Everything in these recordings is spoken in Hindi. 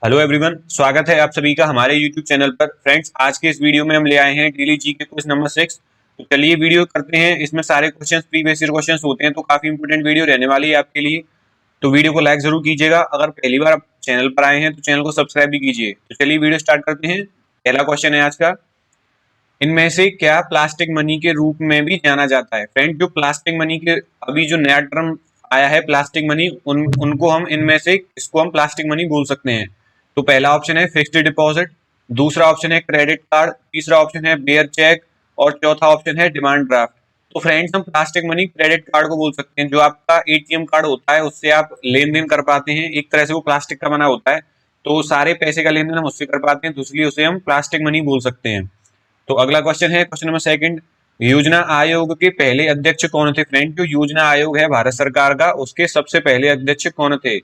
हेलो एवरीवन, स्वागत है आप सभी का हमारे यूट्यूब चैनल पर। फ्रेंड्स, आज के इस वीडियो में हम ले आए हैं डेली जी के क्वेश्चन नंबर 6। तो चलिए वीडियो करते हैं। इसमें सारे क्वेश्चंस प्रीवियस ईयर क्वेश्चंस होते हैं, तो काफी इंपोर्टेंट वीडियो रहने वाली है आपके लिए। तो वीडियो को लाइक जरूर कीजिएगा। अगर पहली बार आप चैनल पर आए हैं तो चैनल को सब्सक्राइब भी कीजिए। तो चलिए वीडियो स्टार्ट करते हैं। पहला क्वेश्चन है आज का, इनमें से क्या प्लास्टिक मनी के रूप में भी जाना जाता है? फ्रेंड, जो प्लास्टिक मनी के अभी जो नया टर्म आया है प्लास्टिक मनी, उनको हम इनमें से इसको हम प्लास्टिक मनी बोल सकते हैं। तो पहला ऑप्शन है फिक्स्ड डिपॉजिट, दूसरा ऑप्शन है क्रेडिट कार्ड, तीसरा ऑप्शन है बेयर चेक और चौथा ऑप्शन है डिमांड ड्राफ्ट। तो फ्रेंड्स, हम प्लास्टिक मनी क्रेडिट कार्ड को बोल सकते हैं। जो आपका एटीएम कार्ड होता है उससे आप लेन देन कर पाते हैं, एक तरह से वो प्लास्टिक का बना होता है, तो सारे पैसे का लेन देन हम उससे कर पाते हैं, तो इसलिए उसे हम प्लास्टिक मनी बोल सकते हैं। तो अगला क्वेश्चन है क्वेश्चन नंबर सेकंड, योजना आयोग के पहले अध्यक्ष कौन थे? फ्रेंड, जो योजना आयोग है भारत सरकार का, उसके सबसे पहले अध्यक्ष कौन थे?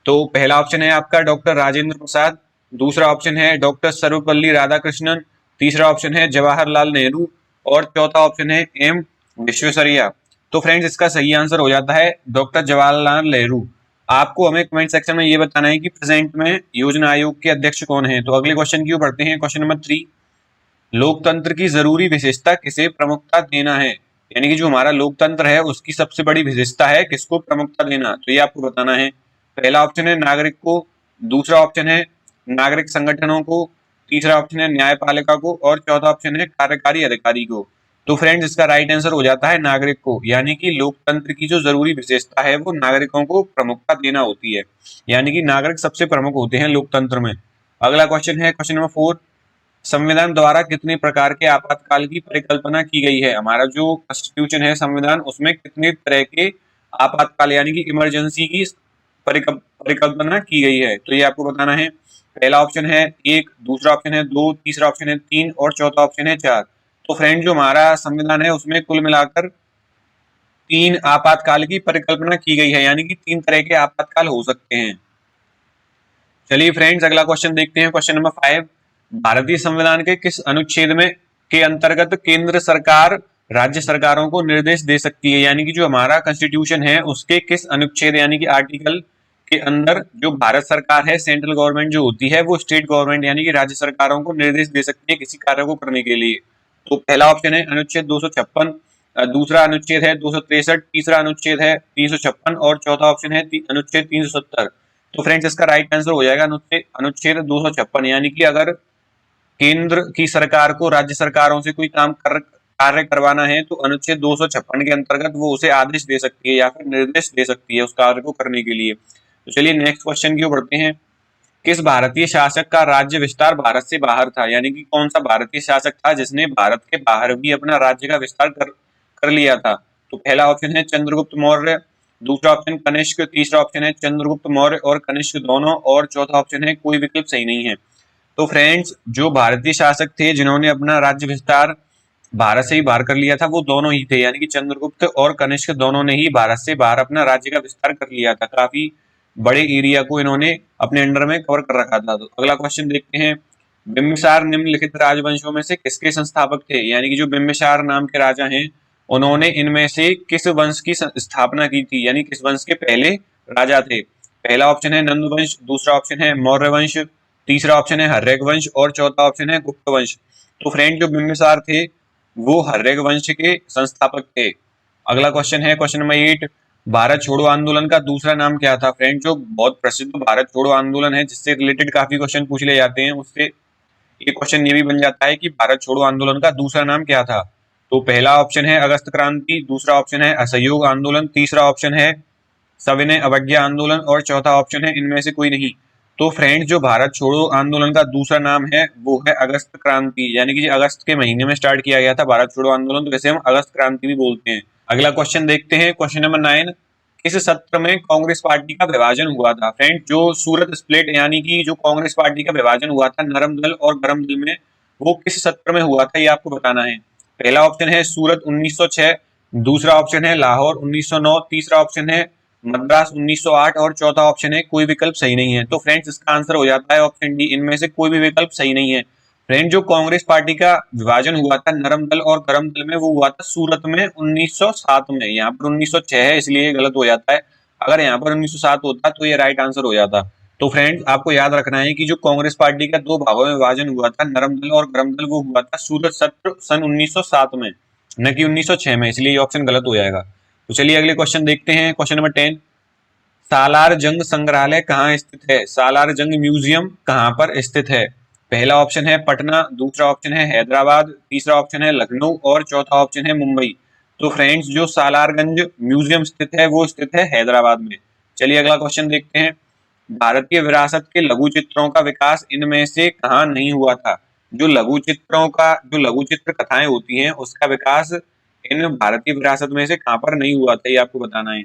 तो पहला ऑप्शन है आपका डॉक्टर राजेंद्र प्रसाद, दूसरा ऑप्शन है डॉक्टर सर्वपल्ली राधाकृष्णन, तीसरा ऑप्शन है जवाहरलाल नेहरू और चौथा ऑप्शन है एम विश्वेश्वरैया। तो फ्रेंड्स, इसका सही आंसर हो जाता है डॉक्टर जवाहरलाल नेहरू। आपको हमें कमेंट सेक्शन में ये बताना है कि प्रेजेंट में योजना आयोग के अध्यक्ष कौन है। तो अगले क्वेश्चन की ओर बढ़ते हैं। क्वेश्चन नंबर 3, लोकतंत्र की जरूरी विशेषता किसे प्रमुखता देना है? यानी कि जो हमारा लोकतंत्र है उसकी सबसे बड़ी विशेषता है किसको प्रमुखता देना, तो ये आपको बताना है। पहला ऑप्शन है नागरिक को, दूसरा ऑप्शन है नागरिक संगठनों को, तीसरा ऑप्शन है न्यायपालिका को और चौथा ऑप्शन है कार्यकारी अधिकारी को। तो फ्रेंड्स, इसका राइट आंसर हो जाता है नागरिक को। यानी कि लोकतंत्र की जो जरूरी विशेषता है वो नागरिकों को प्रमुखता देना होती है, यानी कि नागरिक सबसे प्रमुख होते हैं लोकतंत्र में। अगला क्वेश्चन है क्वेश्चन नंबर 4, संविधान द्वारा कितने प्रकार के आपातकाल की परिकल्पना की गई है? हमारा जो कॉन्स्टिट्यूशन है संविधान, उसमें कितने तरह के आपातकाल यानी कि इमरजेंसी की परिकल्पना की गई है, तो ये आपको बताना है। पहला ऑप्शन है 1, दूसरा ऑप्शन है 2, तीसरा ऑप्शन है 3 और चौथा ऑप्शन है 4। तो फ्रेंड, जो हमारा संविधान है उसमें कुल मिलाकर 3 आपातकाल की परिकल्पना की गई है, यानी कि 3 तरह के आपातकाल हो सकते हैं। चलिए फ्रेंड्स, अगला क्वेश्चन देखते हैं। क्वेश्चन नंबर 5, भारतीय संविधान के किस अनुच्छेद में के अंतर्गत केंद्र सरकार राज्य सरकारों को निर्देश दे सकती है? यानी कि जो हमारा कॉन्स्टिट्यूशन है उसके किस अनुच्छेद यानी कि आर्टिकल के अंदर जो भारत सरकार है, सेंट्रल गवर्नमेंट जो होती है, वो स्टेट गवर्नमेंट यानी कि राज्य सरकारों को निर्देश दे सकती है किसी कार्य को करने के लिए। तो पहला ऑप्शन है अनुच्छेद 256, दूसरा अनुच्छेद है 263, तीसरा अनुच्छेद है 356 और चौथा ऑप्शन है अनुच्छेद 370। तो फ्रेंड्स, इसका राइट आंसर हो जाएगा अनुच्छेद 256। यानी कि अगर केंद्र की सरकार को राज्य सरकारों से कोई कार्य करवाना है तो अनुच्छेद 256 के अंतर्गत वो उसे आदेश दे सकती है या फिर निर्देश दे सकती है उस कार्य को करने के लिए। तो चलिए नेक्स्ट क्वेश्चन की ओर बढ़ते हैं। किस भारतीय शासक का राज्य विस्तार भारत से बाहर था? यानी कि कौन सा भारतीय शासक था जिसने भारत के बाहर भी अपना राज्य का विस्तार कर लिया था? तो पहला ऑप्शन है चंद्रगुप्त मौर्य, दूसरा ऑप्शन कनिष्क, तीसरा ऑप्शन है चंद्रगुप्त मौर्य और कनिष्क दोनों और चौथा ऑप्शन है कोई विकल्प सही नहीं है। तो फ्रेंड्स, जो भारतीय शासक थे जिन्होंने अपना राज्य विस्तार भारत से ही बाहर कर लिया था वो दोनों ही थे, यानी कि चंद्रगुप्त और कनिष्क दोनों ने ही भारत से बाहर अपना राज्य का विस्तार कर लिया था। काफी बड़े एरिया को इन्होंने अपने अंडर में कवर कर रखा था। तो अगला क्वेश्चन देखते हैं, बिम्बिसार निम्नलिखित राजवंशों में से किसके संस्थापक थे? यानी कि जो बिम्बिसार नाम के राजा हैं उन्होंने इनमें से किस वंश की स्थापना की थी, यानी किस वंश के पहले राजा थे? पहला ऑप्शन है नंद वंश, दूसरा ऑप्शन है मौर्य वंश, तीसरा ऑप्शन है हर्यक वंश और चौथा ऑप्शन है गुप्त वंश। तो फ्रेंड, जो बिम्बिसार थे वो हर्यक वंश के संस्थापक थे। अगला क्वेश्चन है क्वेश्चन नंबर 8, भारत छोड़ो आंदोलन का दूसरा नाम क्या था? फ्रेंड, जो बहुत प्रसिद्ध भारत छोड़ो आंदोलन है जिससे रिलेटेड काफी क्वेश्चन पूछ ले जाते हैं, उससे एक क्वेश्चन ये भी बन जाता है कि भारत छोड़ो आंदोलन का दूसरा नाम क्या था? तो पहला ऑप्शन है अगस्त क्रांति, दूसरा ऑप्शन है असहयोग आंदोलन, तीसरा ऑप्शन है सविनय अवज्ञा आंदोलन और चौथा ऑप्शन है इनमें से कोई नहीं। तो फ्रेंड्स, जो भारत छोड़ो आंदोलन का दूसरा नाम है वो है अगस्त क्रांति, यानी कि अगस्त के महीने में स्टार्ट किया गया था भारत छोड़ो आंदोलन, तो इसे हम अगस्त क्रांति भी बोलते हैं। अगला क्वेश्चन देखते हैं, क्वेश्चन नंबर 9, किस सत्र में कांग्रेस पार्टी का विभाजन हुआ था? फ्रेंड, जो सूरत स्प्लिट यानी कि जो कांग्रेस पार्टी का विभाजन हुआ था नरम दल और गरम दल में, वो किस सत्र में हुआ था ये आपको बताना है। पहला ऑप्शन है सूरत 1906, दूसरा ऑप्शन है लाहौर 1909, तीसरा ऑप्शन है मद्रास 1908 और चौथा ऑप्शन है कोई विकल्प सही नहीं है। तो फ्रेंड्स, इसका आंसर हो जाता है ऑप्शन डी, इनमें से कोई भी विकल्प सही नहीं है। फ्रेंड, जो कांग्रेस पार्टी का विभाजन हुआ था नरम दल और गरम दल में, वो हुआ था सूरत में 1907 में। यहाँ पर 1906 है इसलिए गलत हो जाता है। अगर यहाँ पर 1907 होता तो ये राइट आंसर हो जाता। तो फ्रेंड्स आपको याद रखना है कि जो कांग्रेस पार्टी का दो भागों में विभाजन हुआ था, नरम दल और गरम दल, वो हुआ था सूरत सत्र सन 1907 में, न कि 1906 में, इसलिए ये ऑप्शन गलत हो जाएगा। तो चलिए अगले क्वेश्चन देखते हैं। क्वेश्चन नंबर 10, सालार जंग संग्रहालय कहाँ स्थित है? सालार जंग म्यूजियम कहाँ पर स्थित है? पहला ऑप्शन है पटना, दूसरा ऑप्शन है हैदराबाद, तीसरा ऑप्शन है लखनऊ और चौथा ऑप्शन है मुंबई। तो फ्रेंड्स जो सालारगंज म्यूजियम स्थित है वो स्थित है हैदराबाद में। चलिए अगला क्वेश्चन देखते हैं। भारतीय विरासत के लघु चित्रों का विकास इनमें से कहाँ नहीं हुआ था? जो लघु चित्रों का, जो लघु चित्र कथाएं होती हैं, उसका विकास इन भारतीय विरासत में से कहाँ पर नहीं हुआ था, ये आपको बताना है।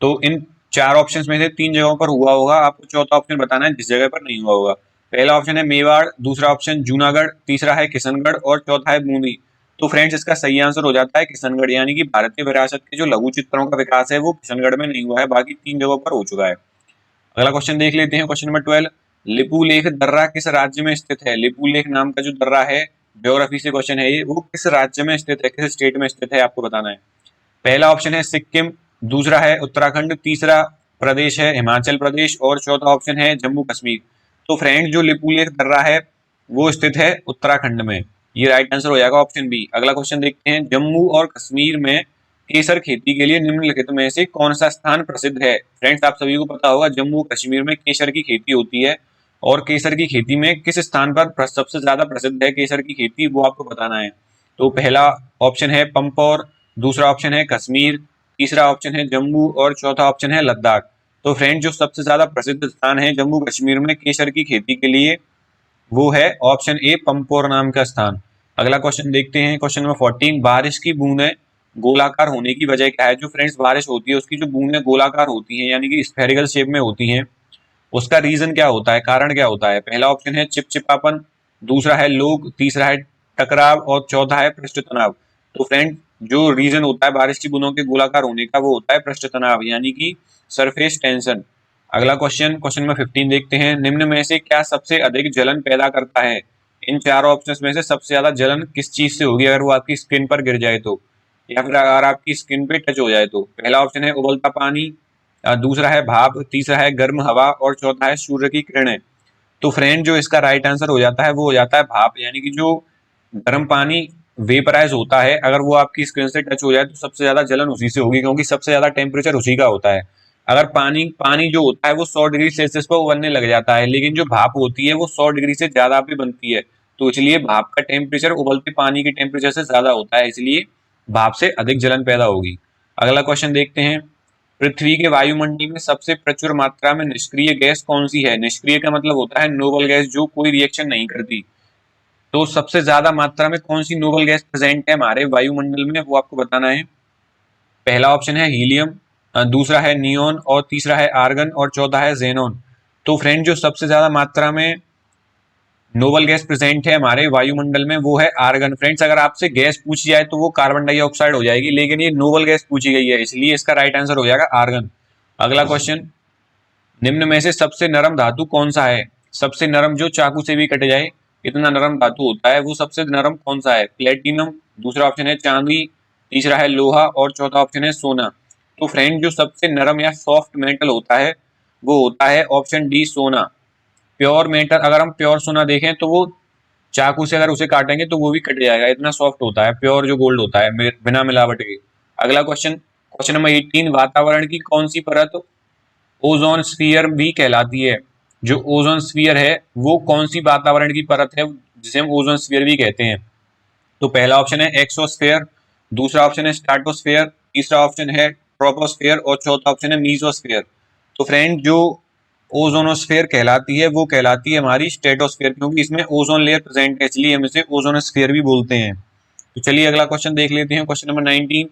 तो इन चार ऑप्शंस में से तीन जगहों पर हुआ होगा, आपको चौथा ऑप्शन बताना है जिस जगह पर नहीं हुआ होगा। पहला ऑप्शन है मेवाड़, दूसरा ऑप्शन जूनागढ़, तीसरा है किशनगढ़ और चौथा है बूंदी। तो फ्रेंड्स इसका सही आंसर हो जाता है किशनगढ़, यानी कि भारतीय विरासत के जो लघु चित्रों का विकास है वो किशनगढ़ में नहीं हुआ है, बाकी तीन जगहों पर हो चुका है। अगला क्वेश्चन देख लेते हैं, क्वेश्चन नंबर 12, लिपुलेख दर्रा किस राज्य में स्थित है? लिपुलेख नाम का जो दर्रा है, ज्योग्राफी से क्वेश्चन है ये, वो किस राज्य में स्थित है, किस स्टेट में स्थित है, आपको बताना है। पहला ऑप्शन है सिक्किम, दूसरा है उत्तराखंड, तीसरा प्रदेश है हिमाचल प्रदेश और चौथा ऑप्शन है जम्मू कश्मीर। तो फ्रेंड जो लिपुलेख दर्रा है वो स्थित है उत्तराखंड में, ये राइट आंसर हो जाएगा ऑप्शन बी। अगला क्वेश्चन देखते हैं, जम्मू और कश्मीर में केसर खेती के लिए निम्नलिखित में से कौन सा स्थान प्रसिद्ध है? फ्रेंड्स आप सभी को पता होगा जम्मू कश्मीर में केसर की खेती होती है, और केसर की खेती में किस स्थान पर सबसे ज्यादा प्रसिद्ध है केसर की खेती, वो आपको बताना है। तो पहला ऑप्शन है पंपोर, दूसरा ऑप्शन है कश्मीर, तीसरा ऑप्शन है जम्मू और चौथा ऑप्शन है लद्दाख। तो फ्रेंड जो सबसे ज्यादा प्रसिद्ध स्थान है जम्मू कश्मीर में केसर की खेती के लिए, वो है ऑप्शन ए पंपोर नाम का स्थान। अगला क्वेश्चन देखते हैं, क्वेश्चन नंबर 14, बारिश की बूंदें गोलाकार होने की वजह क्या है? जो फ्रेंड्स बारिश होती है उसकी जो बूंदें गोलाकार होती हैं, यानी कि स्फेरिकल शेप में होती हैं, उसका रीजन क्या होता है, कारण क्या होता है? पहला ऑप्शन है चिपचिपापन, दूसरा है लोग, तीसरा है टकराव और चौथा है पृष्ठ तनाव। तो फ्रेंड जो रीजन होता है बारिश की बूंदों के गोलाकार होने का, वो होता है पृष्ठ तनाव, यानी कि सरफेस टेंशन। अगला क्वेश्चन, क्वेश्चन नंबर 15 देखते हैं, निम्न में से क्या सबसे अधिक जलन पैदा करता है? इन चारों ऑप्शंस में से सबसे ज्यादा जलन किस चीज से होगी अगर वो आपकी स्किन पर गिर जाए तो, या फिर अगर आपकी स्किन पे टच हो जाए तो? पहला ऑप्शन है उबलता पानी, दूसरा है भाप, तीसरा है गर्म हवा और चौथा है सूर्य की किरणें। तो फ्रेंड जो इसका राइट आंसर हो जाता है वो हो जाता है भाप, यानी कि जो गर्म पानी वेपराइज होता है, अगर वो आपकी स्किन से टच हो जाए तो सबसे ज्यादा जलन उसी से होगी, क्योंकि सबसे ज्यादा टेम्परेचर उसी का होता है। अगर पानी पानी जो होता है वो 100 डिग्री सेल्सियस पर उबलने लग जाता है, लेकिन जो भाप होती है वो 100 डिग्री से ज्यादा भी बनती है, तो इसलिए भाप का टेम्परेचर उबलते पानी के टेम्परेचर से ज्यादा होता है, इसलिए भाप से अधिक जलन पैदा होगी। अगला क्वेश्चन देखते हैं, पृथ्वी के वायुमंडल में सबसे प्रचुर मात्रा में निष्क्रिय गैस कौन सी है? निष्क्रिय का मतलब होता है नोबल गैस, जो कोई रिएक्शन नहीं करती। तो सबसे ज्यादा मात्रा में कौन सी नोबल गैस प्रेजेंट है हमारे वायुमंडल में, वो आपको बताना है। पहला ऑप्शन है हीलियम, दूसरा है नियोन और तीसरा है आर्गन और चौथा है जेनोन। तो फ्रेंड जो सबसे ज्यादा मात्रा में नोबल गैस प्रेजेंट है हमारे वायुमंडल में वो है आर्गन। फ्रेंड्स अगर आपसे गैस पूछी जाए तो वो कार्बन डाइऑक्साइड हो जाएगी, लेकिन ये नोबल गैस पूछी गई है, इसलिए इसका राइट आंसर हो जाएगा आर्गन। अगला क्वेश्चन, निम्न में से सबसे नरम धातु कौन सा है? सबसे नरम जो चाकू से भी कट जाए इतना नरम धातु होता है, वो सबसे नरम कौन सा है? प्लेटिनम, दूसरा ऑप्शन है चांदी, तीसरा है लोहा और चौथा ऑप्शन है सोना। तो फ्रेंड जो सबसे नरम या सॉफ्ट मेटल होता है वो होता है ऑप्शन डी सोना। प्योर मेटल, अगर हम प्योर सोना देखें तो वो चाकू से अगर उसे काटेंगे तो वो भी कट जाएगा, इतना सॉफ्ट होता है प्योर जो गोल्ड होता है बिना मिलावट के। अगला क्वेश्चन, क्वेश्चन नंबर 18, वातावरण की कौन सी परत ओजोन स्फीयर भी कहलाती है? जो ओजोन स्फीयर है वो कौन सी वातावरण की परत है जिसे हम ओजोन स्फीयर भी कहते हैं? तो पहला ऑप्शन है एक्सोस्फेयर, दूसरा ऑप्शन है स्ट्रेटोस्फेयर, तीसरा ऑप्शन है ट्रोपोस्फेयर और चौथा ऑप्शन है मीसोस्फेयर। तो फ्रेंड जो ओजोनोस्फेयर कहलाती है वो कहलाती है हमारी स्ट्रेटोस्फेयर, क्योंकि इसमें ओजोन लेयर प्रेजेंट है, इसलिए हम इसे ओजोनोस्फेयर भी बोलते हैं। तो चलिए अगला क्वेश्चन देख लेते हैं, क्वेश्चन नंबर 19,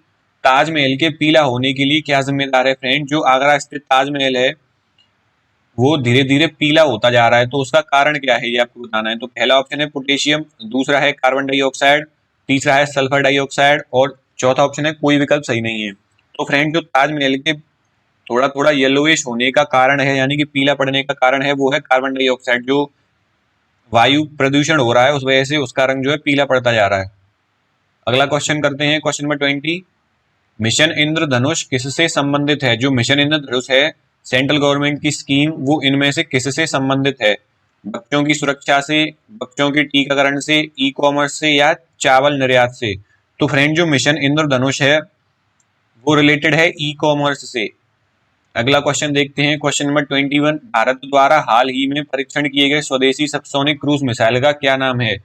ताजमहल के पीला होने के लिए क्या जिम्मेदार है? फ्रेंड जो आगरा स्थित ताजमहल है वो धीरे धीरे पीला होता जा रहा है, तो उसका कारण क्या है ये आपको बताना है। तो पहला ऑप्शन है पोटेशियम, दूसरा है कार्बन डाइऑक्साइड, तीसरा है सल्फर डाइऑक्साइड और चौथा ऑप्शन है कोई विकल्प सही नहीं है। तो फ्रेंड जो ताजमहल के थोड़ा थोड़ा येलोइश होने का कारण है, यानी कि पीला पड़ने का कारण है, वो है कार्बन डाइऑक्साइड। जो वायु प्रदूषण हो रहा है उस वजह से उसका रंग जो है पीला पड़ता जा रहा है। अगला क्वेश्चन करते हैं, क्वेश्चन नंबर 20, मिशन इंद्रधनुष किससे संबंधित है? जो मिशन इंद्रधनुष है सेंट्रल गवर्नमेंट की स्कीम वो इनमें से किससे संबंधित है? बच्चों की सुरक्षा से, बच्चों के टीकाकरण से, ई कॉमर्स से या चावल निर्यात से? तो फ्रेंड जो मिशन इंद्रधनुष है वो रिलेटेड है ई कॉमर्स से। अगला क्वेश्चन देखते हैं, क्वेश्चन नंबर 21। भारत द्वारा हाल ही में परीक्षण किए गए स्वदेशी सबसोनिक क्रूज मिसाइल का क्या नाम है?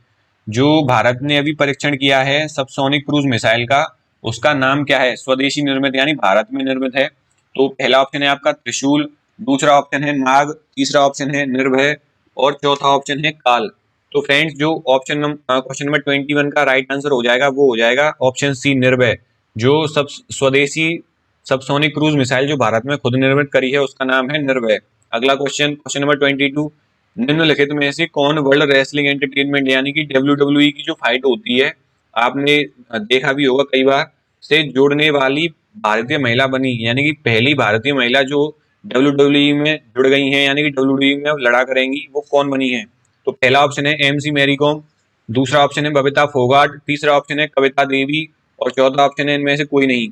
जो भारत ने अभी परीक्षण किया है सबसोनिक क्रूज मिसाइल का, उसका नाम क्या है? स्वदेशी निर्मित यानी भारत में निर्मित है। तो पहला ऑप्शन है आपका त्रिशूल, दूसरा ऑप्शन है नाग, तीसरा ऑप्शन है निर्भय और चौथा ऑप्शन है काल। तो फ्रेंड्स जो ऑप्शन क्वेश्चन नंबर 21 का राइट आंसर हो जाएगा वो हो जाएगा ऑप्शन सी निर्भय। जो सब स्वदेशी सबसोनिक क्रूज मिसाइल जो भारत में खुद निर्मित करी है उसका नाम है निर्भय। अगला क्वेश्चन, क्वेश्चन नंबर 22। निम्नलिखित में से कौन वर्ल्ड रेसलिंग एंटरटेनमेंट यानी कि WWE की जो फाइट होती है, आपने देखा भी होगा कई बार, से जोड़ने वाली भारतीय महिला बनी, यानी कि पहली भारतीय महिला जो WWE में जुड़ गई हैं यानी कि WWE में लड़ा करेंगी, वो कौन बनी है? तो पहला ऑप्शन है MC मैरी कॉम, दूसरा ऑप्शन है बबीता फोगाट, तीसरा ऑप्शन है कविता देवी और चौथा ऑप्शन है इनमें से कोई नहीं।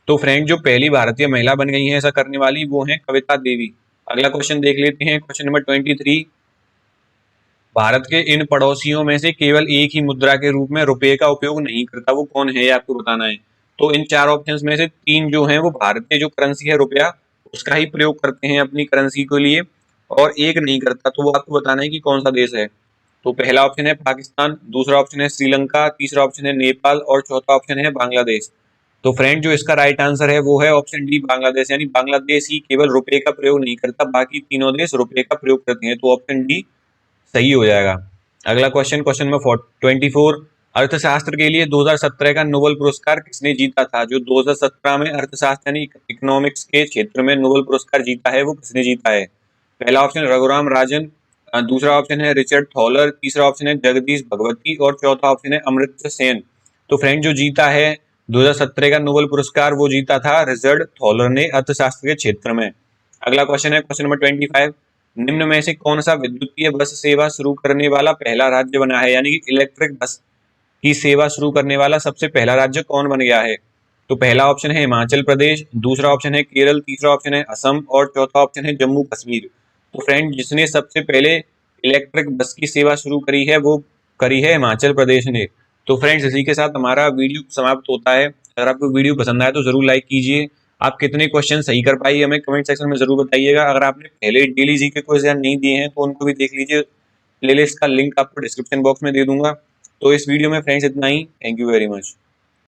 तो फ्रेंड जो पहली भारतीय महिला बन गई है ऐसा करने वाली वो है कविता देवी। अगला क्वेश्चन देख लेते हैं, क्वेश्चन नंबर 23। भारत के इन पड़ोसियों में से केवल एक ही मुद्रा के रूप में रुपए का उपयोग नहीं करता, वो कौन है ये आपको बताना है। तो इन चार ऑप्शंस में से तीन जो हैं वो भारतीय जो करेंसी है रुपया उसका ही प्रयोग करते हैं अपनी करेंसी के लिए, और एक नहीं करता, तो वो आपको बताना है कि कौन सा देश है। तो पहला ऑप्शन है पाकिस्तान, दूसरा ऑप्शन है श्रीलंका, तीसरा ऑप्शन है नेपाल और चौथा ऑप्शन है बांग्लादेश। तो फ्रेंड जो इसका राइट आंसर है वो है ऑप्शन डी बांग्लादेश, यानी बांग्लादेश ही केवल रुपए का प्रयोग नहीं करता, बाकी तीनों देश रुपए का प्रयोग करते हैं। तो ऑप्शन डी सही हो जाएगा। अगला क्वेश्चन, क्वेश्चन नंबर 24। अर्थशास्त्र के लिए 2017 का नोबेल पुरस्कार किसने जीता था? जो 2017 में अर्थशास्त्र यानी इकोनॉमिक्स के क्षेत्र में नोबेल पुरस्कार जीता है वो किसने जीता है? पहला ऑप्शन रघुराम राजन, दूसरा ऑप्शन है रिचर्ड थॉलर, तीसरा ऑप्शन है जगदीश भगवती और चौथा ऑप्शन है अमृत सेन। तो फ्रेंड जो जीता है 2017 का नोबेल पुरस्कार वो जीता था रिचर्ड थॉलर ने अर्थशास्त्र के क्षेत्र में। अगला क्वेश्चन है क्वेश्चन नंबर 25। निम्न में से कौन सा विद्युतीय बस सेवा शुरू करने वाला पहला राज्य बना है, यानी कि इलेक्ट्रिक बस की सेवा शुरू करने वाला सबसे पहला राज्य कौन बन गया है? तो पहला ऑप्शन है हिमाचल प्रदेश, दूसरा ऑप्शन है केरल, तीसरा ऑप्शन है असम और चौथा ऑप्शन है जम्मू कश्मीर। तो फ्रेंड जिसने सबसे पहले इलेक्ट्रिक बस की सेवा शुरू करी है वो करी है हिमाचल प्रदेश ने। तो फ्रेंड्स इसी के साथ हमारा वीडियो समाप्त होता है। अगर आपको वीडियो पसंद आए तो जरूर लाइक कीजिए। आप कितने क्वेश्चन सही कर पाइए हमें कमेंट सेक्शन में जरूर बताइएगा। अगर आपने पहले डेली जी के क्वेश्चन नहीं दिए हैं तो उनको भी देख लीजिए, प्लेलिस्ट का लिंक आपको डिस्क्रिप्शन बॉक्स में दे दूंगा। तो इस वीडियो में फ्रेंड्स इतना ही। Thank you very much.